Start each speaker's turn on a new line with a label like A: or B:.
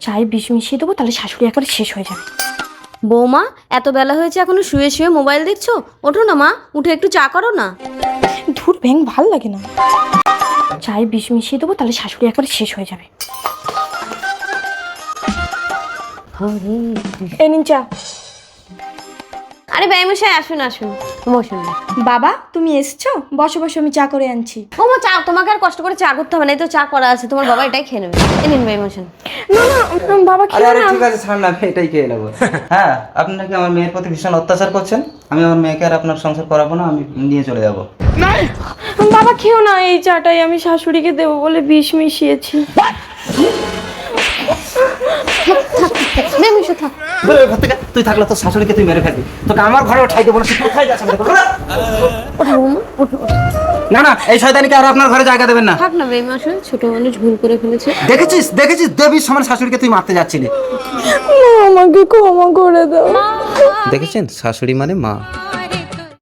A: চায়ে বিষ মিশিয়ে দেবো, তাহলে শাশুড়ি একবারে শেষ হয়ে যাবে।
B: বৌমা, এত বেলা হয়েছে এখনো শুয়ে শুয়ে মোবাইল দেখছো? ওঠো না মা, উঠে একটু চা করো না।
A: ধুর ব্যাং, ভাল লাগে না। চায়ে বিষ মিশিয়ে দেবো, তাহলে শাশুড়ি একবারে শেষ হয়ে যাবে। এই নিন চা।
B: আরে বেয়ামশাই, আসুন আসুন, বসুন।
A: বাবা তুমি এসছো? বসো বসো, আমি চা করে আনছি।
B: ও মা, চা তোমাকে আর কষ্ট করে চা করতে হবে না, এই তো চা করা আছে, তোমার বাবা এটাই খেয়ে নেবে। এই নিন বেয়ামশাই।
A: না না বাবা,
C: আরে
A: খেয়ে
C: আরে
A: না।
C: ঠিক আছে, ছাড় না, আমি এটাই খেয়ে নেবো। হ্যাঁ, আপনি নাকি আমার মেয়ের প্রতি ভীষণ অত্যাচার করছেন। আমি আমার মেয়েকে আর আপনার সংসার করাবো না, আমি নিয়ে চলে যাবো।
A: বাবা খেও না, এই চাটাই আমি শাশুড়িকে দেবো বলে বিষ মিশিয়েছি।
B: বেয়ামশাই থাক।
C: বেরো ঘর থেকে, তুই থাকলে তোর শাশুড়িকে তুই মেরে ফেলবি, তোকে আমার ঘরে উঠাই দেবো না। তুই কোথায় যাচ্ছ?
B: ওঠো বৌমা, ওঠো।
C: না না, এই শয়তানিকে আর আপনার ঘরে জায়গা দেবেন না।
B: থাক না বেয়ামশাই, ছোট মানুষ ভুল করে ফেলেছে।
C: দেখেছিস দেখেছিস, দেবীর সমান শাশুড়িকে তুই মারতে যাচ্ছিলি।
A: আমাকে ক্ষমা করে দাও।
C: দেখেছেন, শাশুড়ি মানে মা।